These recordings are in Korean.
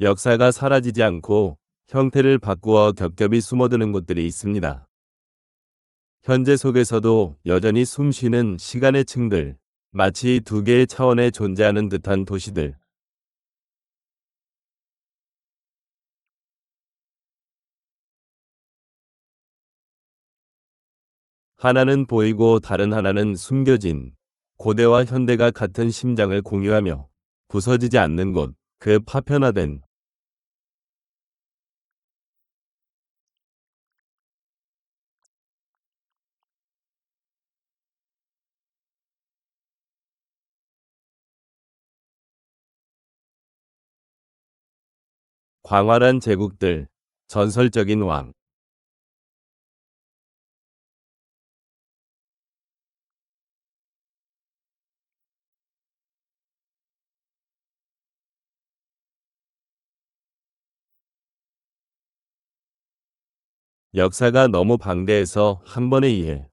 역사가 사라지지 않고 형태를 바꾸어 겹겹이 숨어드는 곳들이 있습니다. 현재 속에서도 여전히 숨쉬는 시간의 층들, 마치 두 개의 차원에 존재하는 듯한 도시들. 하나는 보이고 다른 하나는 숨겨진, 고대와 현대가 같은 심장을 공유하며 부서지지 않는 곳, 그 파편화된 광활한 제국들, 전설적인 왕. 역사가 너무 방대해서 한 번에 이해.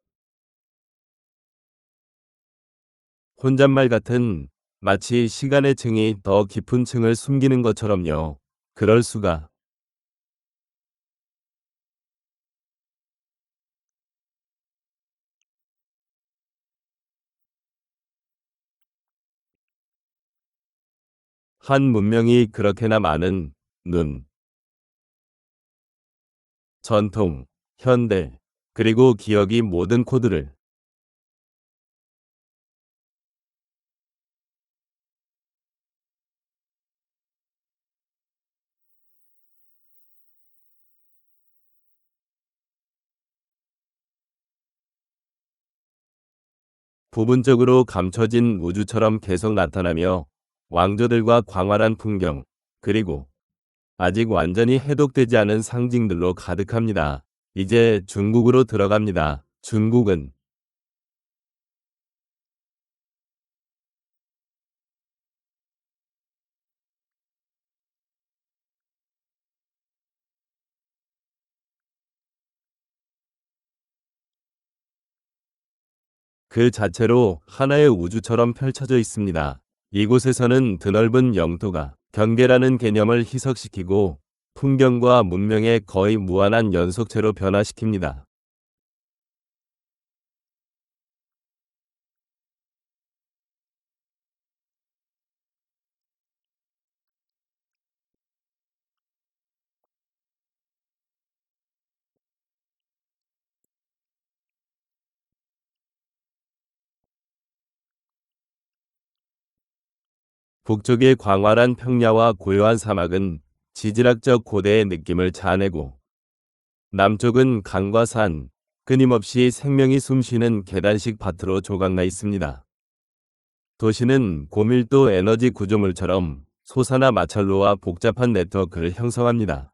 혼잣말 같은 마치 시간의 층이 더 깊은 층을 숨기는 것처럼요. 그럴 수가. 한 문명이 그렇게나 많은 눈, 전통, 현대, 그리고 기억이 모든 코드를 부분적으로 감춰진 우주처럼 계속 나타나며 왕조들과 광활한 풍경, 그리고 아직 완전히 해독되지 않은 상징들로 가득합니다. 이제 중국으로 들어갑니다. 중국은 그 자체로 하나의 우주처럼 펼쳐져 있습니다. 이곳에서는 드넓은 영토가 경계라는 개념을 희석시키고 풍경과 문명의 거의 무한한 연속체로 변화시킵니다. 북쪽의 광활한 평야와 고요한 사막은 지질학적 고대의 느낌을 자아내고 남쪽은 강과 산, 끊임없이 생명이 숨쉬는 계단식 밭으로 조각나 있습니다. 도시는 고밀도 에너지 구조물처럼 소사나 마찰로와 복잡한 네트워크를 형성합니다.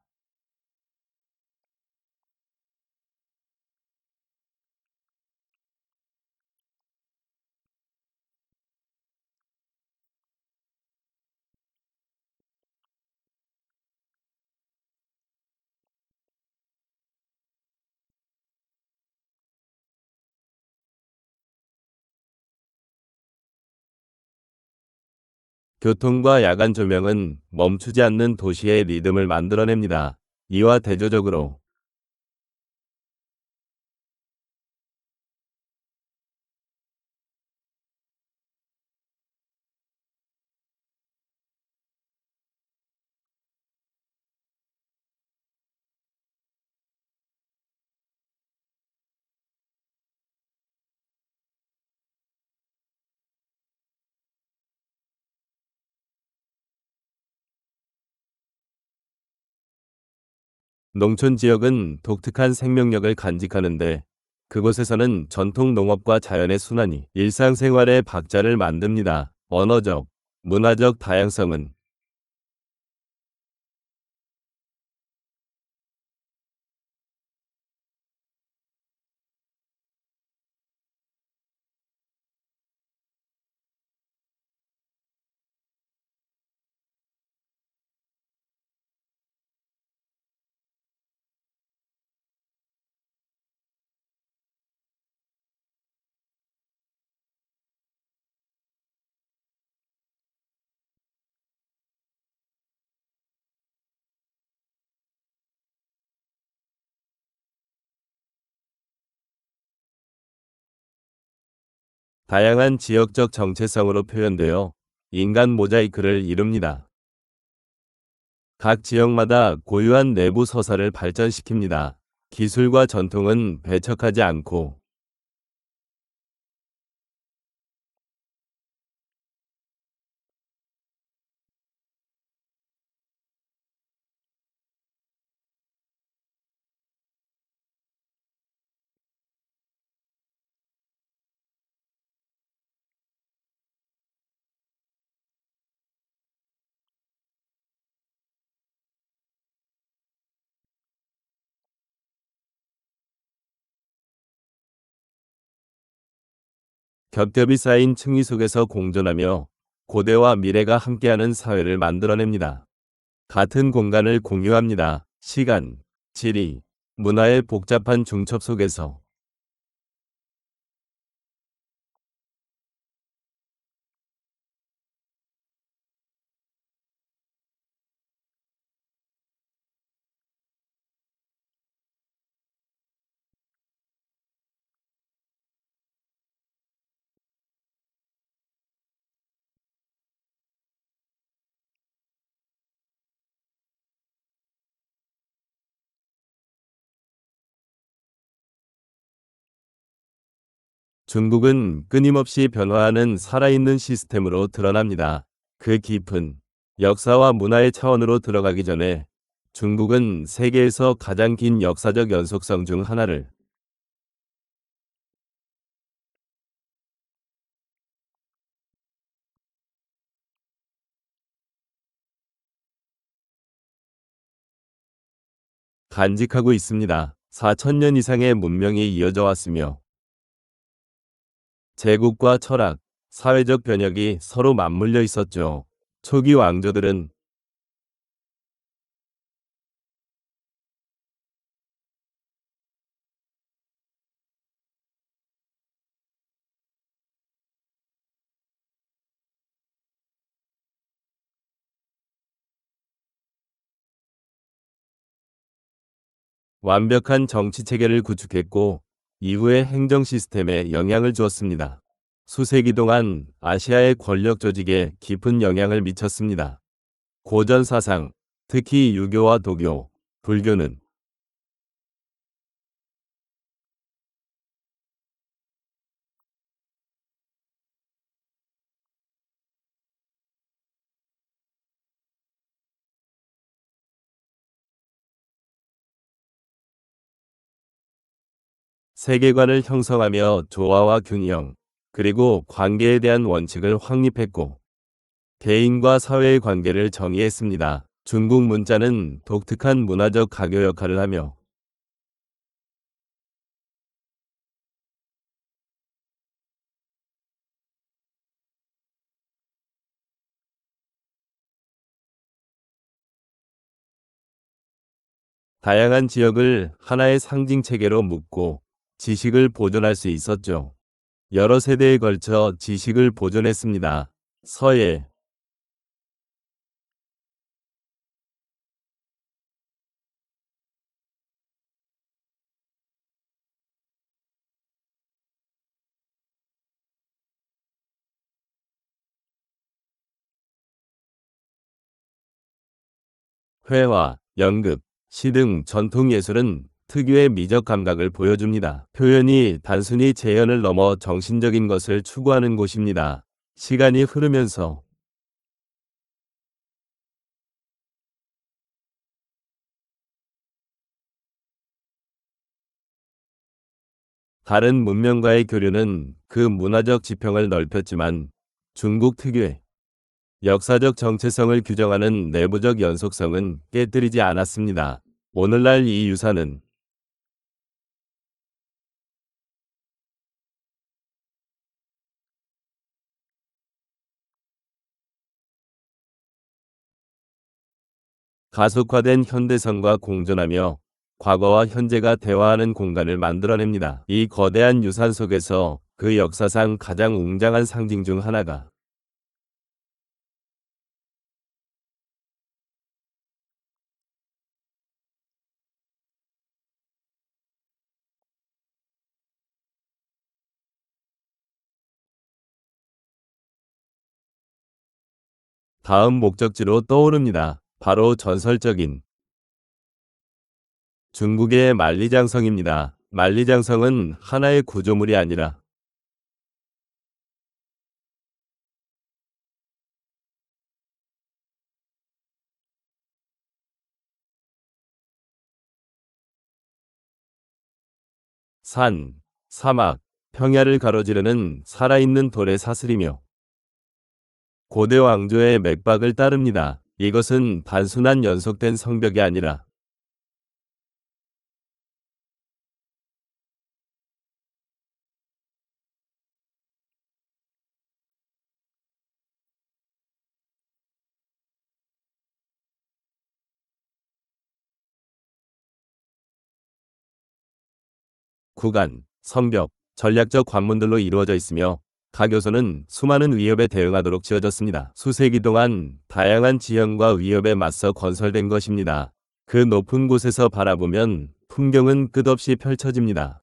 교통과 야간 조명은 멈추지 않는 도시의 리듬을 만들어냅니다. 이와 대조적으로 농촌 지역은 독특한 생명력을 간직하는데 그곳에서는 전통 농업과 자연의 순환이 일상생활의 박자를 만듭니다. 언어적, 문화적 다양성은 다양한 지역적 정체성으로 표현되어 인간 모자이크를 이룹니다. 각 지역마다 고유한 내부 서사를 발전시킵니다. 기술과 전통은 배척하지 않고 겹겹이 쌓인 층위 속에서 공존하며 고대와 미래가 함께하는 사회를 만들어냅니다. 같은 공간을 공유합니다. 시간, 지리, 문화의 복잡한 중첩 속에서 중국은 끊임없이 변화하는 살아있는 시스템으로 드러납니다. 그 깊은 역사와 문화의 차원으로 들어가기 전에 중국은 세계에서 가장 긴 역사적 연속성 중 하나를 간직하고 있습니다. 4천년 이상의 문명이 이어져 왔으며 제국과 철학, 사회적 변혁이 서로 맞물려 있었죠. 초기 왕조들은 완벽한 정치 체계를 구축했고 이후의 행정 시스템에 영향을 주었습니다. 수세기 동안 아시아의 권력 조직에 깊은 영향을 미쳤습니다. 고전 사상, 특히 유교와 도교, 불교는 세계관을 형성하며 조화와 균형, 그리고 관계에 대한 원칙을 확립했고 개인과 사회의 관계를 정의했습니다. 중국 문자는 독특한 문화적 가교 역할을 하며 다양한 지역을 하나의 상징 체계로 묶고 지식을 보존할 수 있었죠. 여러 세대에 걸쳐 지식을 보존했습니다. 서예, 회화, 연극, 시 등 전통 예술은 특유의 미적 감각을 보여줍니다. 표현이 단순히 재현을 넘어 정신적인 것을 추구하는 곳입니다. 시간이 흐르면서 다른 문명과의 교류는 그 문화적 지평을 넓혔지만 중국 특유의 역사적 정체성을 규정하는 내부적 연속성은 깨뜨리지 않았습니다. 오늘날 이 유산은 가속화된 현대성과 공존하며 과거와 현재가 대화하는 공간을 만들어냅니다. 이 거대한 유산 속에서 그 역사상 가장 웅장한 상징 중 하나가 다음 목적지로 떠오릅니다. 바로 전설적인 중국의 만리장성입니다. 만리장성은 하나의 구조물이 아니라 산, 사막, 평야를 가로지르는 살아있는 돌의 사슬이며 고대 왕조의 맥박을 따릅니다. 이것은 단순한 연속된 성벽이 아니라 구간, 성벽, 전략적 관문들로 이루어져 있으며 각 요소는 수많은 위협에 대응하도록 지어졌습니다. 수세기 동안 다양한 지형과 위협에 맞서 건설된 것입니다. 그 높은 곳에서 바라보면 풍경은 끝없이 펼쳐집니다.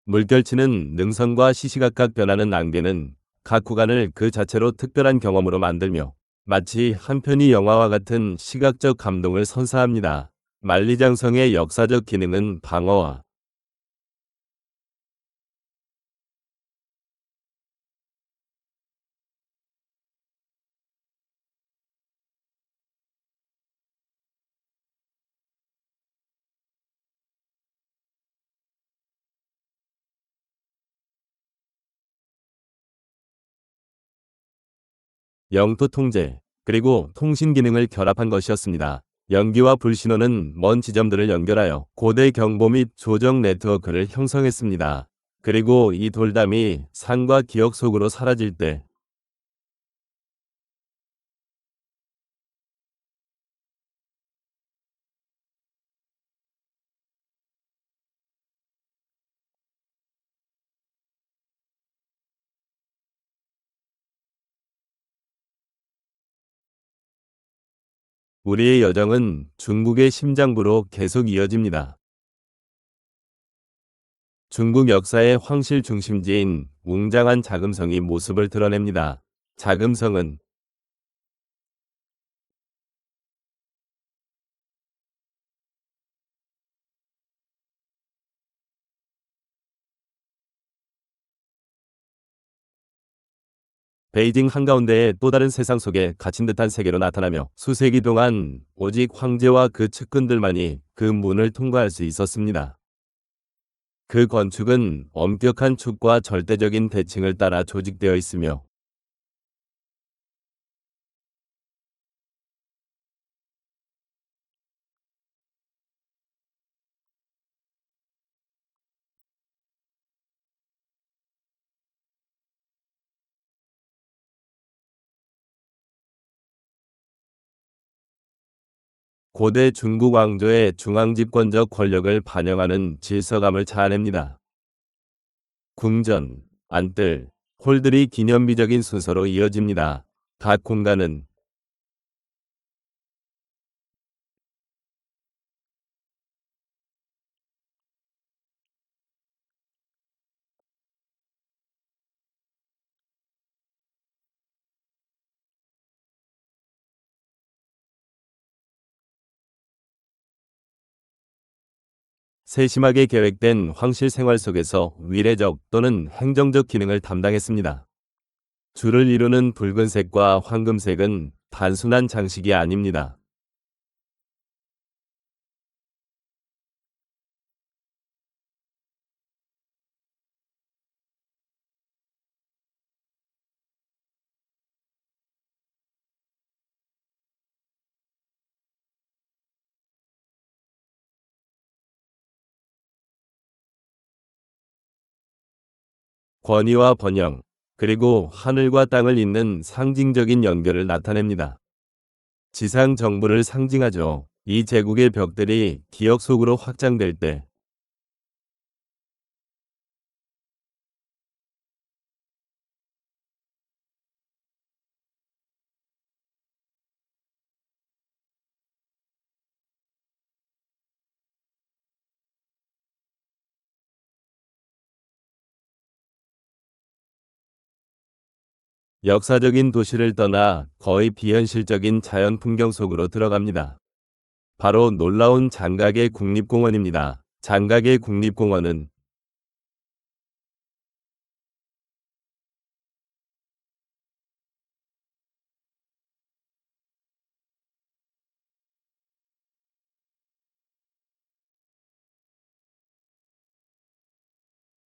물결치는 능선과 시시각각 변하는 안개는 각 구간을 그 자체로 특별한 경험으로 만들며 마치 한 편의 영화와 같은 시각적 감동을 선사합니다. 만리장성의 역사적 기능은 방어와 영토 통제, 그리고 통신 기능을 결합한 것이었습니다. 연기와 불신호는 먼 지점들을 연결하여 고대 경보 및 조정 네트워크를 형성했습니다. 그리고 이 돌담이 산과 기억 속으로 사라질 때 우리의 여정은 중국의 심장부로 계속 이어집니다. 중국 역사의 황실 중심지인 웅장한 자금성이 모습을 드러냅니다. 자금성은 베이징 한가운데의 또 다른 세상 속에 갇힌 듯한 세계로 나타나며 수세기 동안 오직 황제와 그 측근들만이 그 문을 통과할 수 있었습니다. 그 건축은 엄격한 축과 절대적인 대칭을 따라 조직되어 있으며 고대 중국 왕조의 중앙집권적 권력을 반영하는 질서감을 자아냅니다. 궁전, 안뜰, 홀들이 기념비적인 순서로 이어집니다. 각 공간은 세심하게 계획된 황실 생활 속에서 위례적 또는 행정적 기능을 담당했습니다. 줄을 이루는 붉은색과 황금색은 단순한 장식이 아닙니다. 권위와 번영, 그리고 하늘과 땅을 잇는 상징적인 연결을 나타냅니다. 지상 정부를 상징하죠. 이 제국의 벽들이 기억 속으로 확장될 때 역사적인 도시를 떠나 거의 비현실적인 자연 풍경 속으로 들어갑니다. 바로 놀라운 장각의 국립공원입니다. 장각의 국립공원은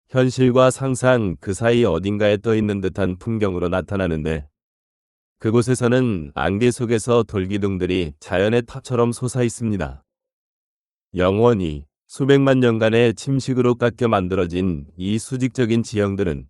현실과 상상 그 사이 어딘가에 떠 있는 듯한 풍경으로 나타나는데 그곳에서는 안개 속에서 돌기둥들이 자연의 탑처럼 솟아 있습니다. 영원히 수백만 년간의 침식으로 깎여 만들어진 이 수직적인 지형들은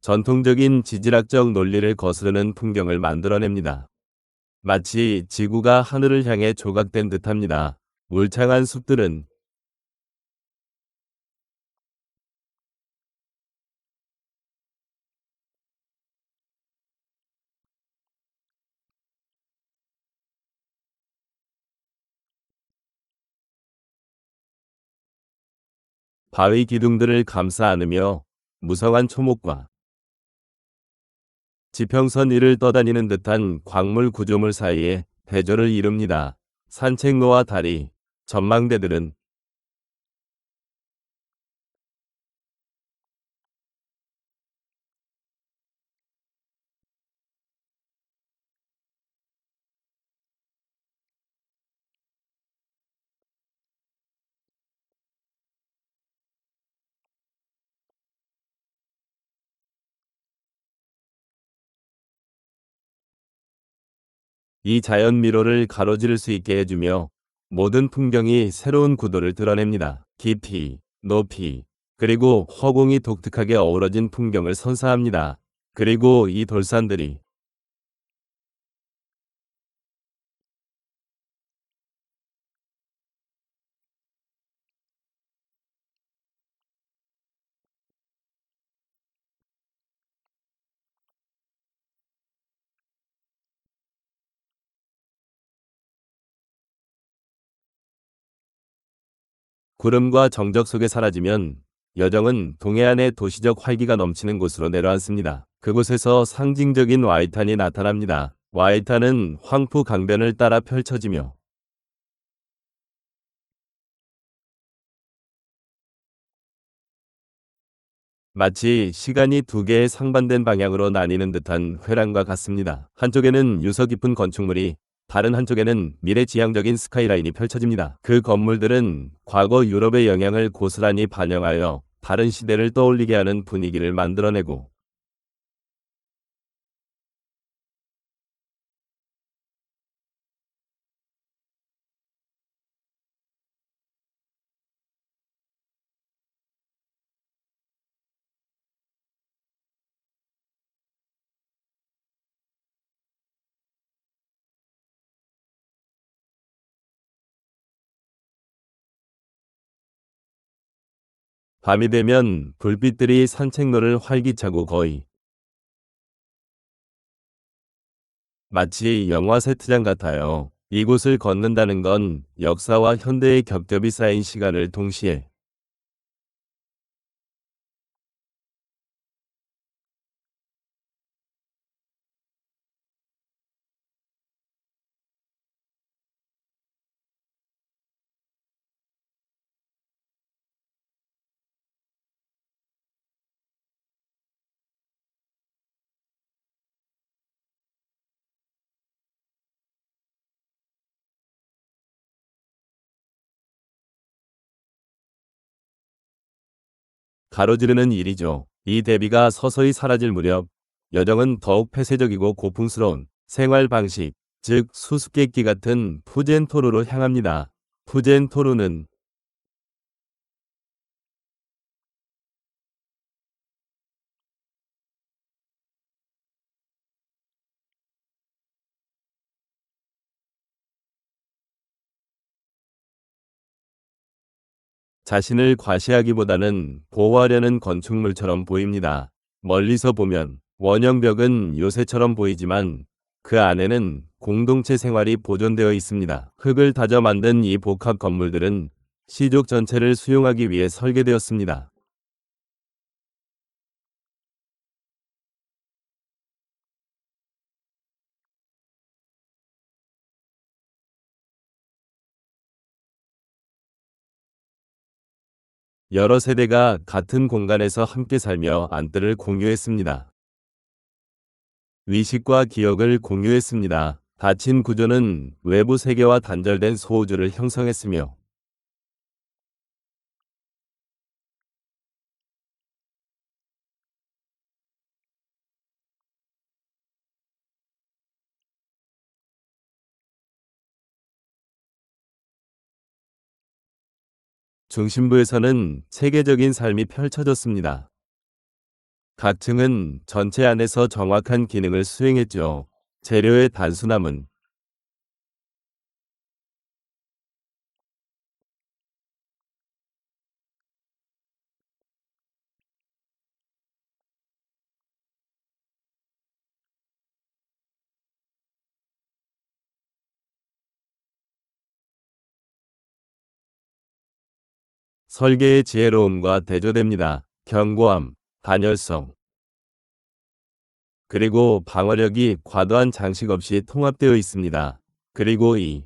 전통적인 지질학적 논리를 거스르는 풍경을 만들어냅니다. 마치 지구가 하늘을 향해 조각된 듯합니다. 울창한 숲들은 바위 기둥들을 감싸 안으며 무성한 초목과 지평선 위를 떠다니는 듯한 광물 구조물 사이에 대조를 이룹니다. 산책로와 다리, 전망대들은 이 자연 미로를 가로지를 수 있게 해주며 모든 풍경이 새로운 구도를 드러냅니다. 깊이, 높이, 그리고 허공이 독특하게 어우러진 풍경을 선사합니다. 그리고 이 돌산들이 구름과 정적 속에 사라지면 여정은 동해안의 도시적 활기가 넘치는 곳으로 내려앉습니다. 그곳에서 상징적인 와이탄이 나타납니다. 와이탄은 황푸 강변을 따라 펼쳐지며 마치 시간이 두 개의 상반된 방향으로 나뉘는 듯한 회랑과 같습니다. 한쪽에는 유서 깊은 건축물이 다른 한쪽에는 미래지향적인 스카이라인이 펼쳐집니다. 그 건물들은 과거 유럽의 영향을 고스란히 반영하여 다른 시대를 떠올리게 하는 분위기를 만들어내고 밤이 되면 불빛들이 산책로를 활기차고 거의 마치 영화 세트장 같아요. 이곳을 걷는다는 건 역사와 현대의 겹겹이 쌓인 시간을 동시에 가로지르는 일이죠. 이 대비가 서서히 사라질 무렵 여정은 더욱 폐쇄적이고 고풍스러운 생활 방식, 즉 수수께끼 같은 푸젠토루로 향합니다. 푸젠토루는 자신을 과시하기보다는 보호하려는 건축물처럼 보입니다. 멀리서 보면 원형벽은 요새처럼 보이지만 그 안에는 공동체 생활이 보존되어 있습니다. 흙을 다져 만든 이 복합 건물들은 시족 전체를 수용하기 위해 설계되었습니다. 여러 세대가 같은 공간에서 함께 살며 안뜰을 공유했습니다. 의식과 기억을 공유했습니다. 닫힌 구조는 외부 세계와 단절된 소우주를 형성했으며 중심부에서는 체계적인 삶이 펼쳐졌습니다. 각 층은 전체 안에서 정확한 기능을 수행했죠. 재료의 단순함은 설계의 지혜로움과 대조됩니다. 견고함, 단열성, 그리고 방어력이 과도한 장식 없이 통합되어 있습니다. 그리고 이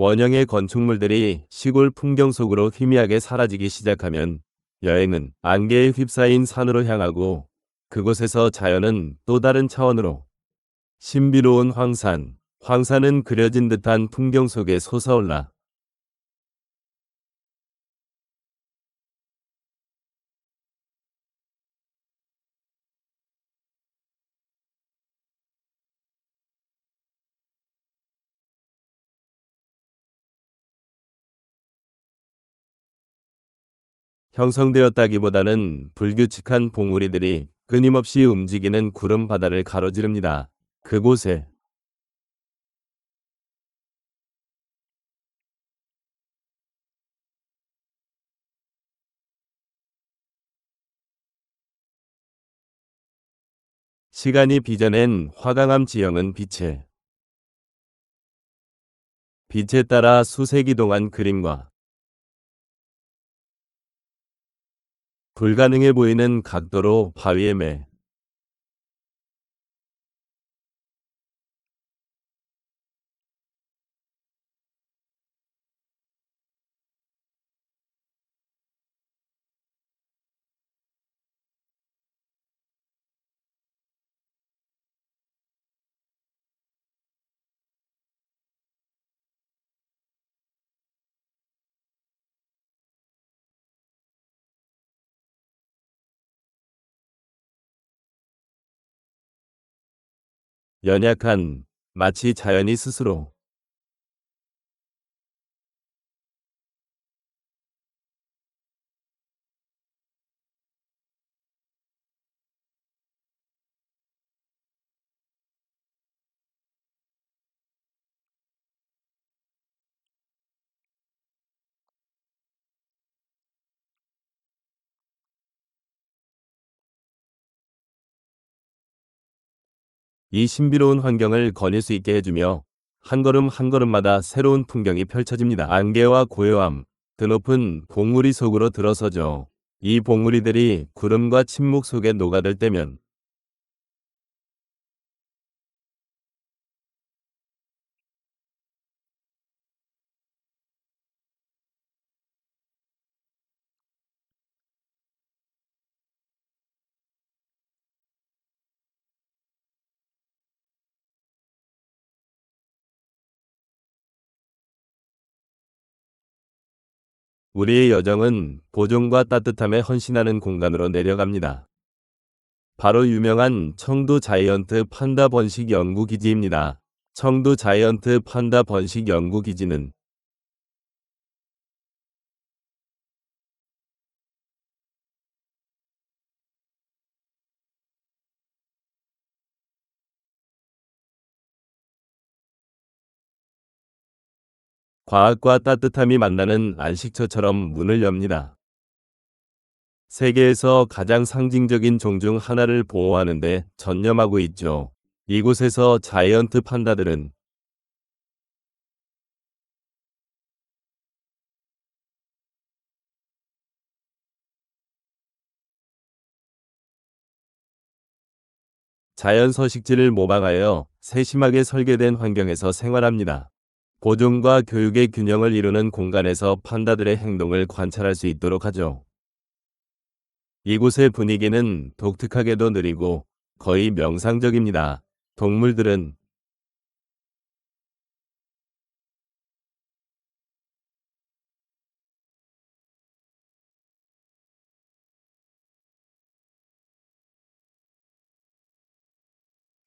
원형의 건축물들이 시골 풍경 속으로 희미하게 사라지기 시작하면 여행은 안개에 휩싸인 산으로 향하고 그곳에서 자연은 또 다른 차원으로 신비로운 황산, 황산은 그려진 듯한 풍경 속에 솟아올라 형성되었다기보다는 불규칙한 봉우리들이 끊임없이 움직이는 구름 바다를 가로지릅니다. 그곳에 시간이 빚어낸 화강암 지형은 빛에 따라 수세기 동안 그림과 불가능해 보이는 각도로 바위에 매 연약한 마치 자연이 스스로 이 신비로운 환경을 거닐 수 있게 해주며 한 걸음 한 걸음마다 새로운 풍경이 펼쳐집니다. 안개와 고요함, 드높은 봉우리 속으로 들어서죠. 이 봉우리들이 구름과 침묵 속에 녹아들 때면 우리의 여정은 보존과 따뜻함에 헌신하는 공간으로 내려갑니다. 바로 유명한 청도 자이언트 판다 번식 연구기지입니다. 청도 자이언트 판다 번식 연구기지는 과학과 따뜻함이 만나는 안식처처럼 문을 엽니다. 세계에서 가장 상징적인 종 중 하나를 보호하는 데 전념하고 있죠. 이곳에서 자이언트 판다들은 자연 서식지를 모방하여 세심하게 설계된 환경에서 생활합니다. 보존과 교육의 균형을 이루는 공간에서 판다들의 행동을 관찰할 수 있도록 하죠. 이곳의 분위기는 독특하게도 느리고 거의 명상적입니다. 동물들은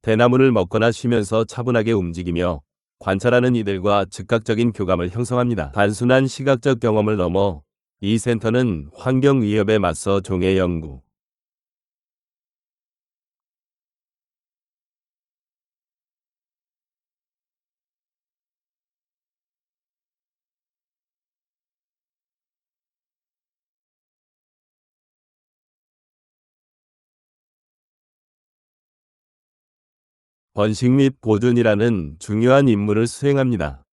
대나무를 먹거나 쉬면서 차분하게 움직이며 관찰하는 이들과 즉각적인 교감을 형성합니다. 단순한 시각적 경험을 넘어 이 센터는 환경 위협에 맞서 종의 연구, 번식 및 보존이라는 중요한 임무를 수행합니다.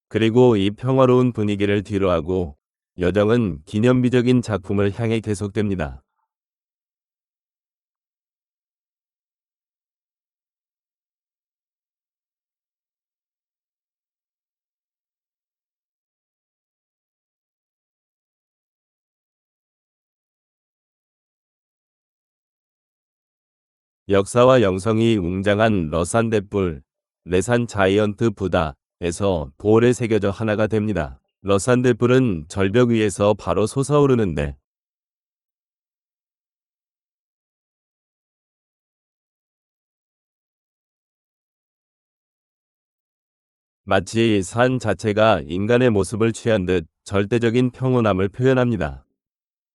그리고 이 평화로운 분위기를 뒤로하고 여정은 기념비적인 작품을 향해 계속됩니다. 역사와 영성이 웅장한 러산댓불, 레산 자이언트 부다에서 돌에 새겨져 하나가 됩니다. 러산댓불은 절벽 위에서 바로 솟아오르는데 마치 산 자체가 인간의 모습을 취한 듯 절대적인 평온함을 표현합니다.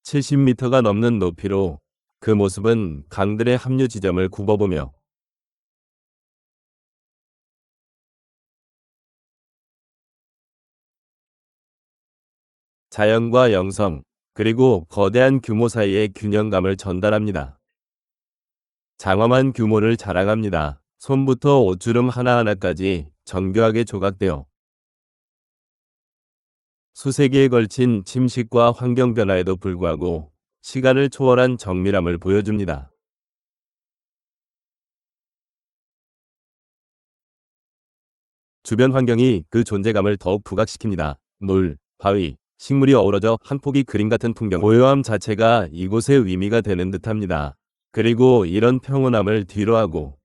70m가 넘는 높이로 그 모습은 강들의 합류 지점을 굽어보며 자연과 영성, 그리고 거대한 규모 사이의 균형감을 전달합니다. 장엄한 규모를 자랑합니다. 손부터 옷주름 하나하나까지 정교하게 조각되어 수세기에 걸친 침식과 환경 변화에도 불구하고 시간을 초월한 정밀함을 보여줍니다. 주변 환경이 그 존재감을 더욱 부각시킵니다. 물, 바위, 식물이 어우러져 한 폭의 그림 같은 풍경, 고요함 자체가 이곳의 의미가 되는 듯합니다. 그리고 이런 평온함을 뒤로하고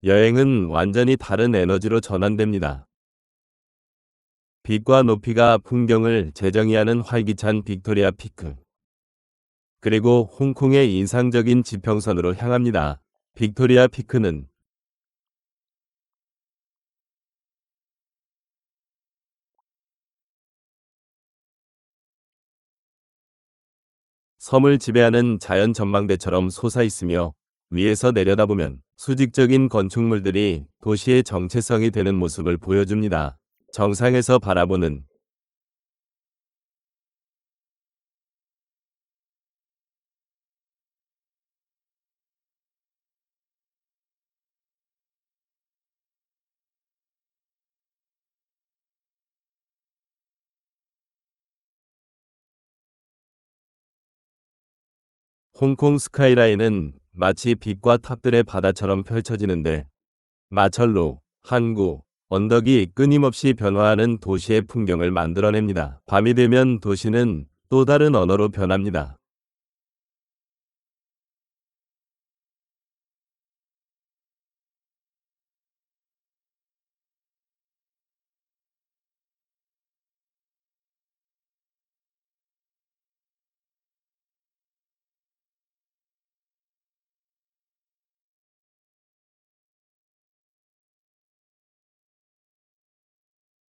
여행은 완전히 다른 에너지로 전환됩니다. 빛과 높이가 풍경을 재정의하는 활기찬 빅토리아 피크. 그리고 홍콩의 인상적인 지평선으로 향합니다. 빅토리아 피크는 섬을 지배하는 자연 전망대처럼 솟아있으며 위에서 내려다보면 수직적인 건축물들이 도시의 정체성이 되는 모습을 보여줍니다. 정상에서 바라보는 홍콩 스카이라인은 마치 빛과 탑들의 바다처럼 펼쳐지는데 마철로, 항구, 언덕이 끊임없이 변화하는 도시의 풍경을 만들어냅니다. 밤이 되면 도시는 또 다른 언어로 변합니다.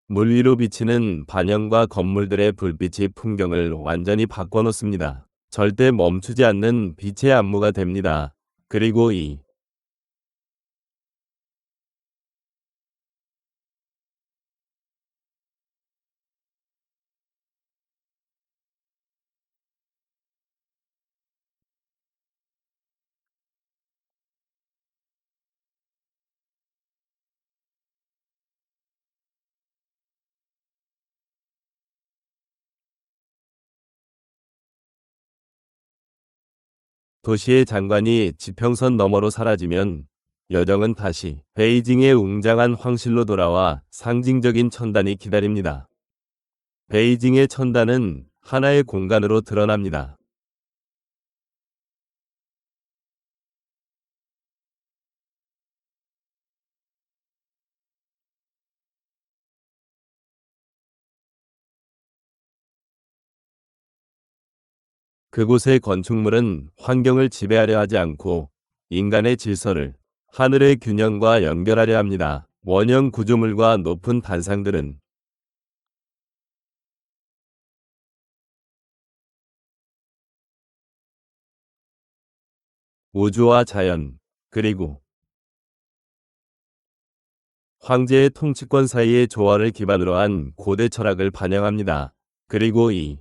물 위로 비치는 반영과 건물들의 불빛이 풍경을 완전히 바꿔놓습니다. 절대 멈추지 않는 빛의 안무가 됩니다. 그리고 이 도시의 장관이 지평선 너머로 사라지면 여정은 다시 베이징의 웅장한 황실로 돌아와 상징적인 천단이 기다립니다. 베이징의 천단은 하나의 공간으로 드러납니다. 그곳의 건축물은 환경을 지배하려 하지 않고 인간의 질서를 하늘의 균형과 연결하려 합니다. 원형 구조물과 높은 단상들은 우주와 자연, 그리고 황제의 통치권 사이의 조화를 기반으로 한 고대 철학을 반영합니다. 그리고 이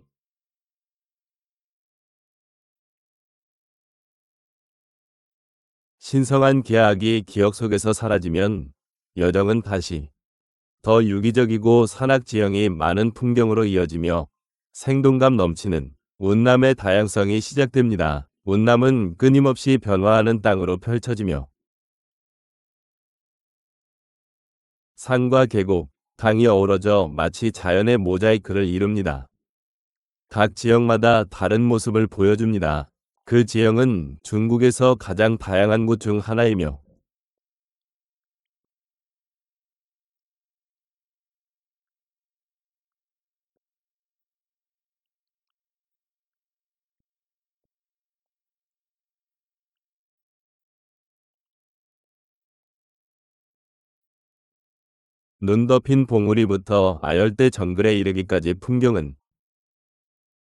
신성한 계약이 기억 속에서 사라지면 여정은 다시 더 유기적이고 산악 지형이 많은 풍경으로 이어지며 생동감 넘치는 운남의 다양성이 시작됩니다. 운남은 끊임없이 변화하는 땅으로 펼쳐지며 산과 계곡, 강이 어우러져 마치 자연의 모자이크를 이룹니다. 각 지역마다 다른 모습을 보여줍니다. 그 지형은 중국에서 가장 다양한 곳 중 하나이며 눈 덮인 봉우리부터 아열대 정글에 이르기까지 풍경은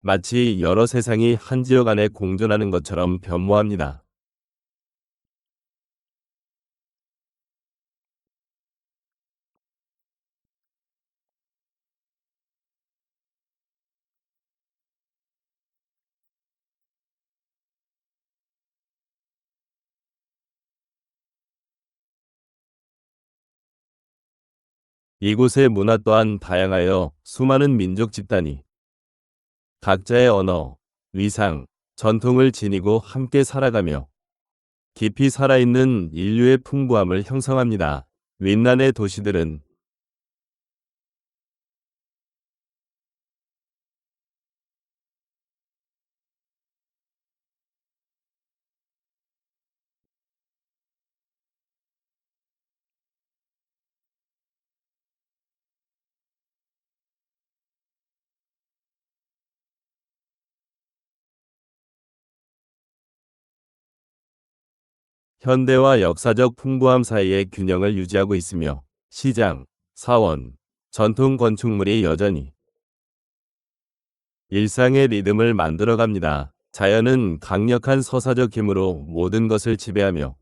마치 여러 세상이 한 지역 안에 공존하는 것처럼 변모합니다. 이곳의 문화 또한 다양하여 수많은 민족 집단이 각자의 언어, 위상, 전통을 지니고 함께 살아가며 깊이 살아있는 인류의 풍부함을 형성합니다. 윈난의 도시들은 현대와 역사적 풍부함 사이의 균형을 유지하고 있으며 시장, 사원, 전통 건축물이 여전히 일상의 리듬을 만들어갑니다. 자연은 강력한 서사적 힘으로 모든 것을 지배하며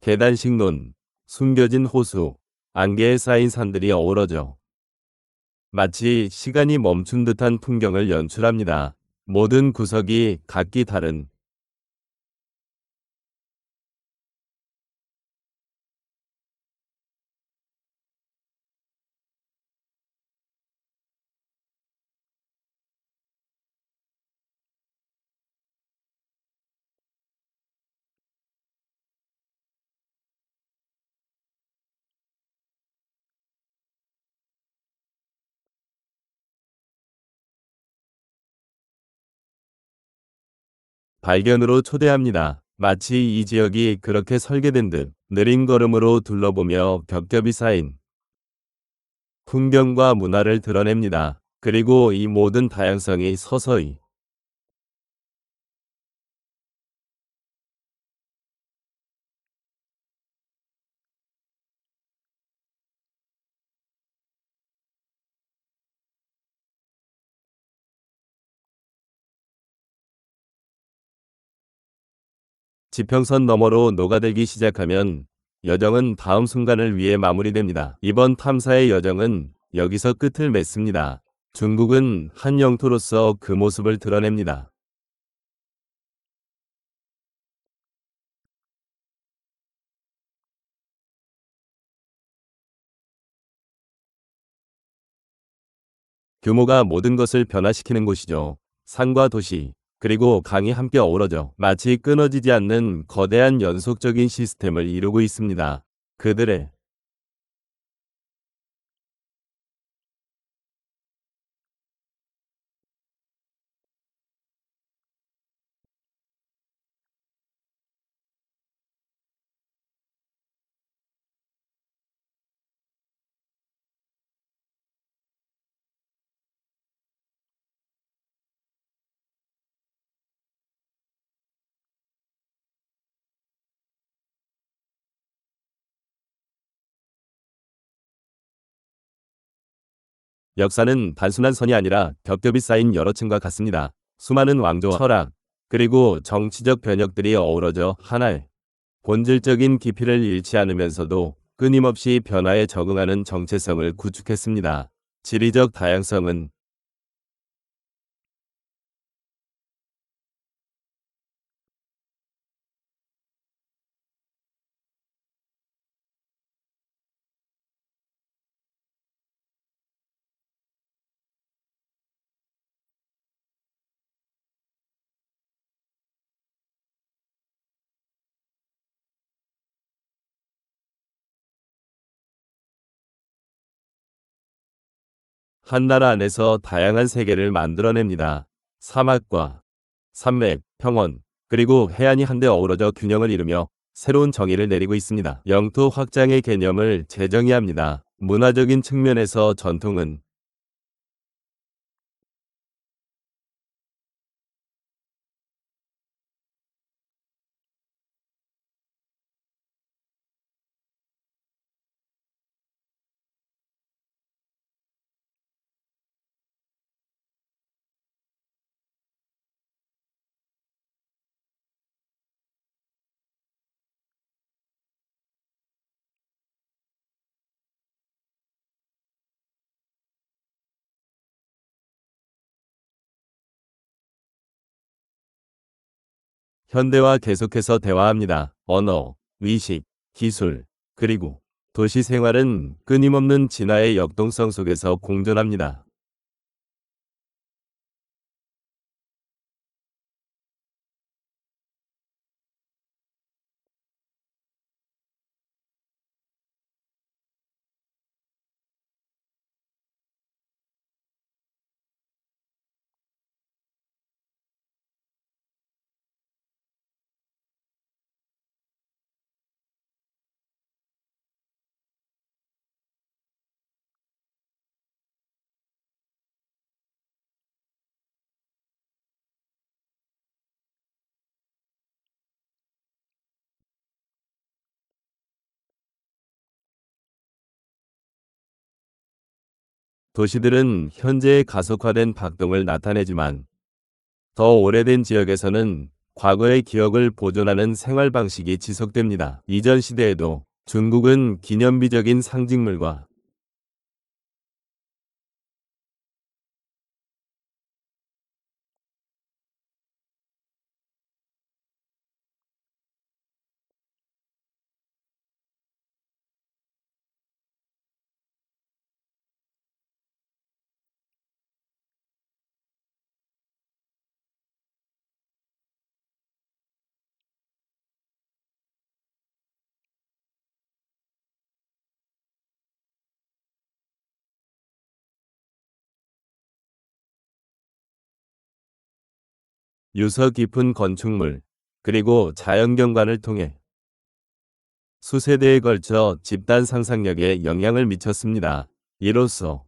계단식 논, 숨겨진 호수, 안개에 쌓인 산들이 어우러져 마치 시간이 멈춘 듯한 풍경을 연출합니다. 모든 구석이 각기 다른 발견으로 초대합니다. 마치 이 지역이 그렇게 설계된 듯 느린 걸음으로 둘러보며 겹겹이 쌓인 풍경과 문화를 드러냅니다. 그리고 이 모든 다양성이 서서히 지평선 너머로 녹아들기 시작하면 여정은 다음 순간을 위해 마무리됩니다. 이번 탐사의 여정은 여기서 끝을 맺습니다. 중국은 한 영토로서 그 모습을 드러냅니다. 규모가 모든 것을 변화시키는 곳이죠. 산과 도시, 그리고 강이 함께 어우러져 마치 끊어지지 않는 거대한 연속적인 시스템을 이루고 있습니다. 그들의 역사는 단순한 선이 아니라 겹겹이 쌓인 여러 층과 같습니다. 수많은 왕조와 철학, 그리고 정치적 변혁들이 어우러져 하나의 본질적인 깊이를 잃지 않으면서도 끊임없이 변화에 적응하는 정체성을 구축했습니다. 지리적 다양성은 한 나라 안에서 다양한 세계를 만들어냅니다. 사막과 산맥, 평원, 그리고 해안이 한데 어우러져 균형을 이루며 새로운 정의를 내리고 있습니다. 영토 확장의 개념을 재정의합니다. 문화적인 측면에서 전통은 현대와 계속해서 대화합니다. 언어, 위식, 기술, 그리고 도시 생활은 끊임없는 진화의 역동성 속에서 공존합니다. 도시들은 현재의 가속화된 박동을 나타내지만 더 오래된 지역에서는 과거의 기억을 보존하는 생활 방식이 지속됩니다. 이전 시대에도 중국은 기념비적인 상징물과 유서 깊은 건축물, 그리고 자연경관을 통해 수세대에 걸쳐 집단 상상력에 영향을 미쳤습니다. 이로써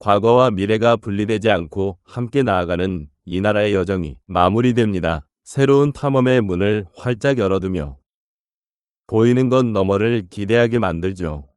과거와 미래가 분리되지 않고 함께 나아가는 이 나라의 여정이 마무리됩니다. 새로운 탐험의 문을 활짝 열어두며 보이는 것 너머를 기대하게 만들죠.